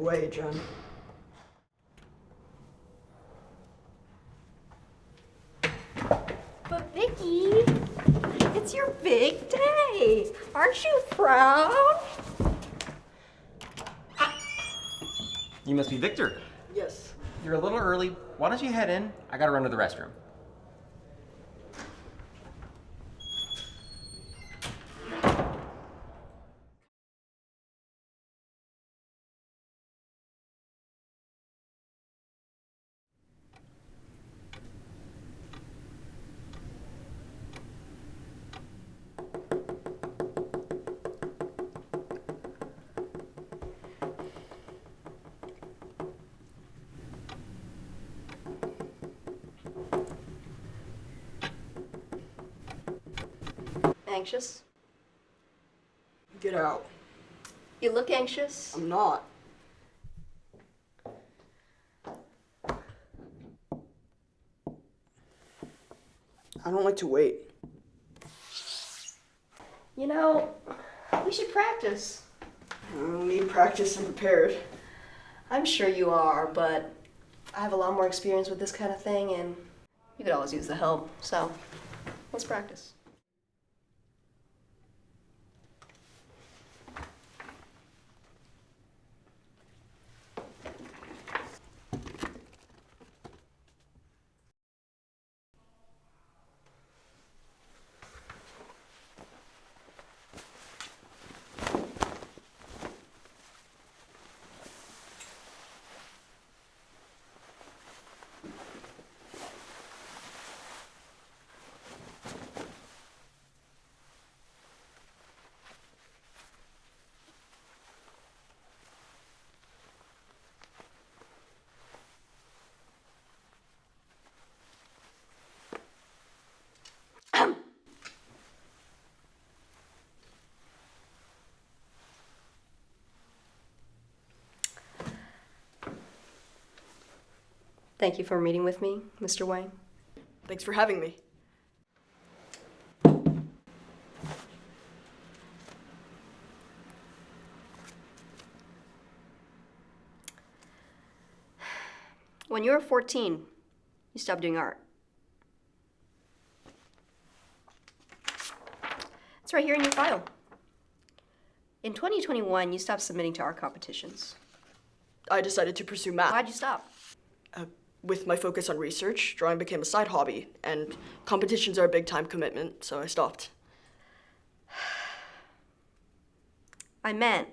away, Jen. But Vicky, it's your big day. Aren't you proud? You must be Victor. Yes. You're a little early. Why don't you head in? I gotta run to the restroom. Anxious? Get out. You look anxious. I'm not. I don't like to wait. You know, we should practice. I don't need practice. I'm prepared. I'm sure you are, but I have a lot more experience with this kind of thing, and you could always use the help, so let's practice. Thank you for meeting with me, Mr. Wang. Thanks for having me. When you were 14, you stopped doing art. It's right here in your file. In 2021, you stopped submitting to art competitions. I decided to pursue math. Why'd you stop? With my focus on research, drawing became a side hobby, and competitions are a big time commitment, so I stopped. I meant,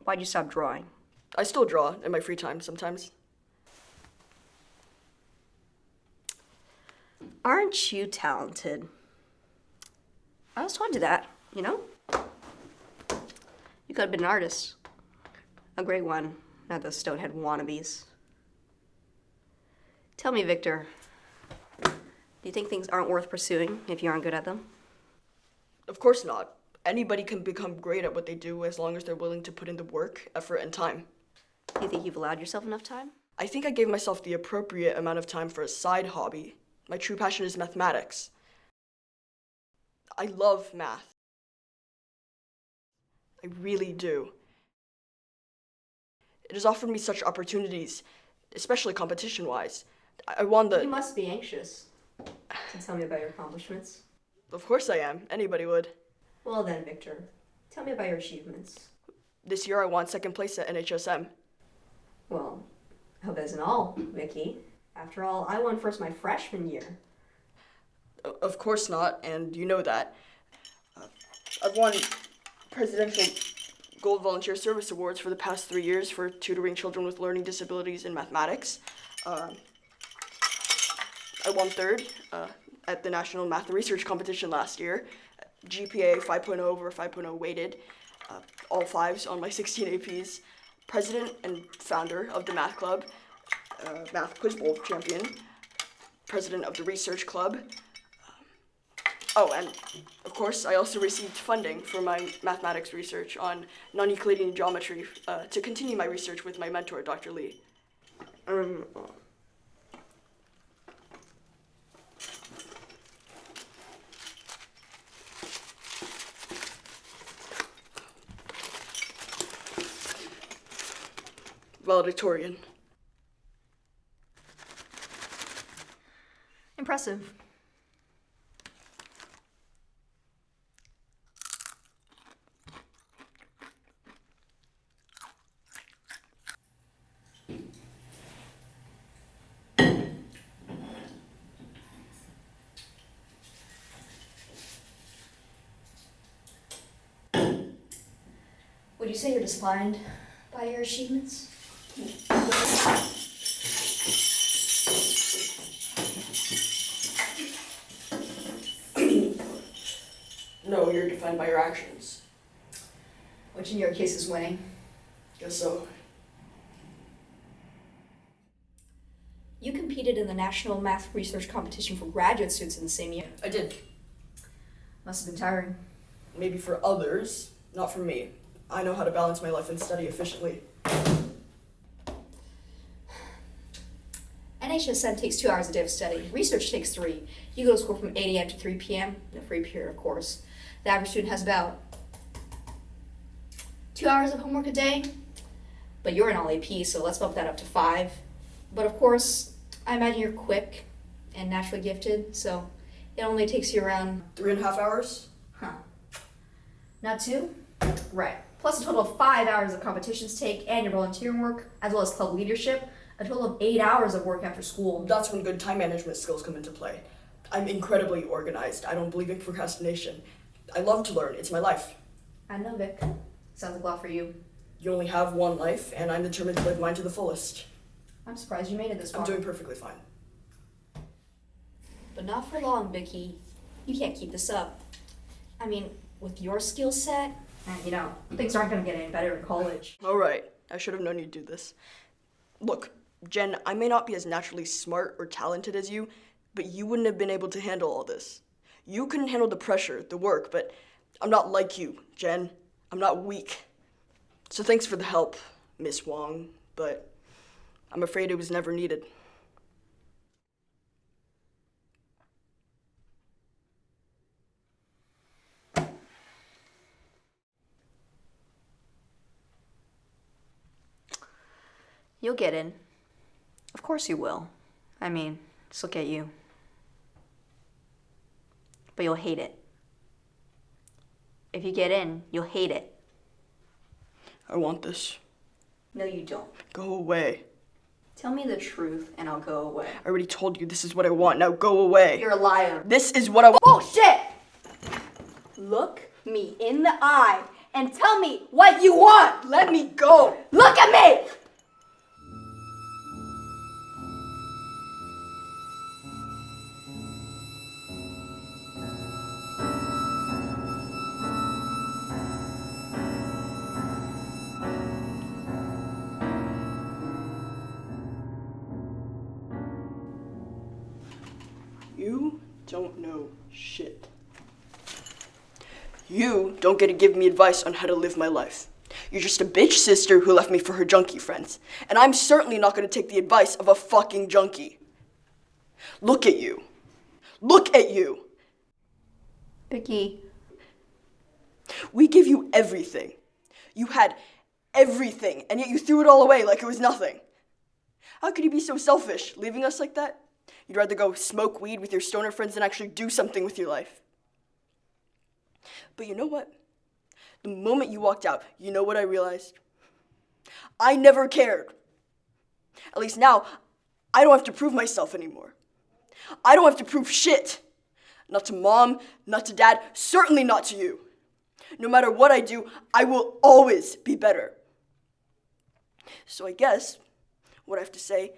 why'd you stop drawing? I still draw in my free time sometimes. Aren't you talented? I was taught to that, you know? You could have been an artist. A great one, not those stonehead wannabes. Tell me, Victor, do you think things aren't worth pursuing if you aren't good at them? Of course not. Anybody can become great at what they do as long as they're willing to put in the work, effort, and time. Do you think you've allowed yourself enough time? I think I gave myself the appropriate amount of time for a side hobby. My true passion is mathematics. I love math. I really do. It has offered me such opportunities, especially competition-wise. I won the... You must be anxious to tell me about your accomplishments. Of course I am. Anybody would. Well then, Victor, tell me about your achievements. This year I won second place at NHSM. Well, I hope that isn't all, Vicky. After all, I won first my freshman year. Of course not, and you know that. I've won Presidential Gold Volunteer Service Awards for the past 3 years for tutoring children with learning disabilities in mathematics. I won third at the National Math Research Competition last year. GPA 5.0 over 5.0 weighted, all fives on my 16 APs. President and founder of the Math Club, Math Quiz Bowl champion, president of the Research Club. Oh, and of course, I also received funding for my mathematics research on non-Euclidean geometry to continue my research with my mentor, Dr. Lee. valedictorian. Impressive. Would you say you're defined by your achievements? No, you're defined by your actions. Which in your case is winning. Guess so. You competed in the National Math Research Competition for graduate students in the same year. I did. Must have been tiring. Maybe for others, not for me. I know how to balance my life and study efficiently. NHSN takes 2 hours a day of study. Research takes 3. You go to school from 8 a.m. to 3 p.m. in a free period, of course. The average student has about 2 hours of homework a day, but you're in all AP, so let's bump that up to 5. But of course, I imagine you're quick and naturally gifted, so it only takes you around 3.5 hours? Huh. Not 2? Right. Plus a total of 5 hours of competitions take and your volunteering work, as well as club leadership. A total of 8 hours of work after school. That's when good time management skills come into play. I'm incredibly organized. I don't believe in procrastination. I love to learn. It's my life. I know, Vic. Sounds like a lot for you. You only have one life, and I'm determined to live mine to the fullest. I'm surprised you made it this far. I'm doing perfectly fine. But not for long, Vicky. You can't keep this up. I mean, with your skill set, and things aren't going to get any better in college. All right. I should have known you'd do this. Look, Jen, I may not be as naturally smart or talented as you, but you wouldn't have been able to handle all this. You couldn't handle the pressure, the work, but I'm not like you, Jen. I'm not weak. So thanks for the help, Miss Wang, but I'm afraid it was never needed. You'll get in. Of course you will. I mean, just look at you. But you'll hate it. If you get in, you'll hate it. I want this. No, you don't. Go away. Tell me the truth and I'll go away. I already told you this is what I want. Now go away. You're a liar. This is what I want. Bullshit! Look me in the eye and tell me what you want! Let me go. Look at me! You don't know shit. You don't get to give me advice on how to live my life. You're just a bitch sister who left me for her junkie friends. And I'm certainly not going to take the advice of a fucking junkie. Look at you. Look at you. Vicky. We give you everything. You had everything, and yet you threw it all away like it was nothing. How could you be so selfish, leaving us like that? You'd rather go smoke weed with your stoner friends than actually do something with your life. But you know what? The moment you walked out, you know what I realized? I never cared. At least now, I don't have to prove myself anymore. I don't have to prove shit. Not to mom, not to dad, certainly not to you. No matter what I do, I will always be better. So I guess what I have to say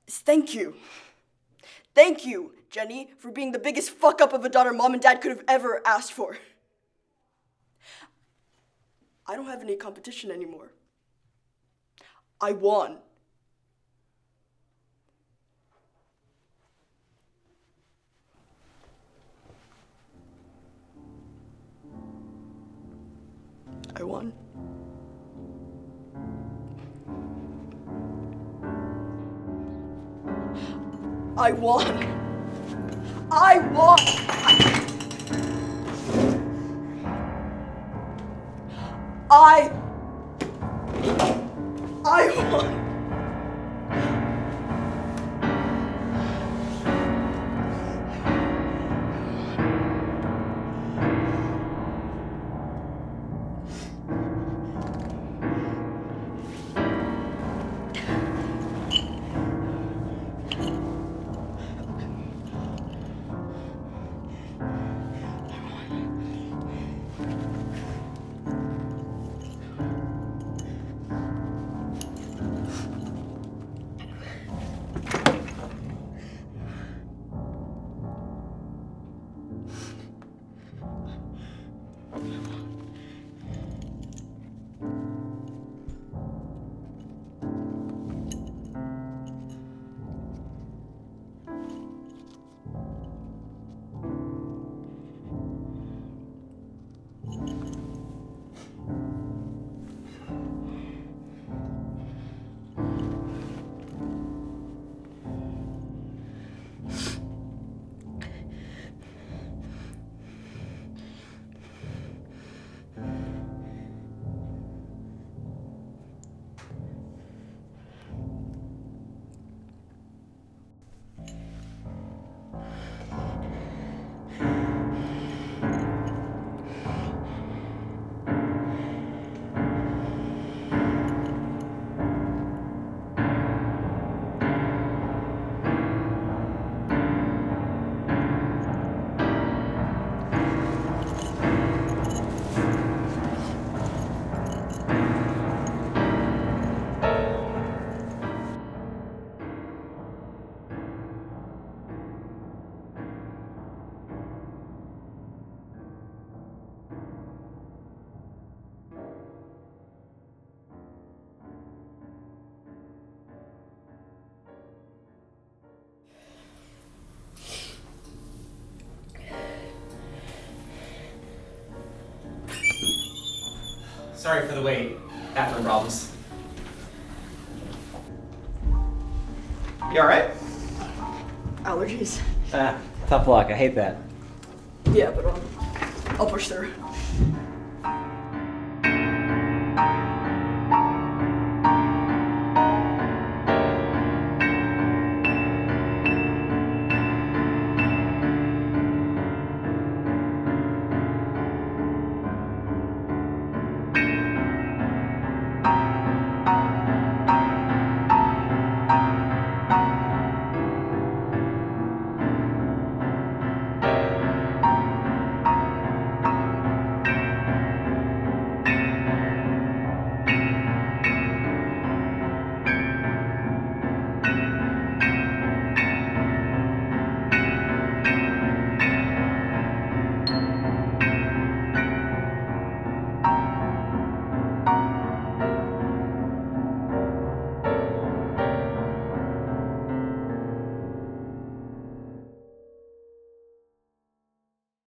is thank you. Thank you, Jenny, for being the biggest fuck up of a daughter mom and dad could have ever asked for. I don't have any competition anymore. I won. I won. I won. I won. I won. Sorry for the wait. Bathroom problems. You alright? Allergies. Ah, tough luck. I hate that. Yeah, but I'll push through.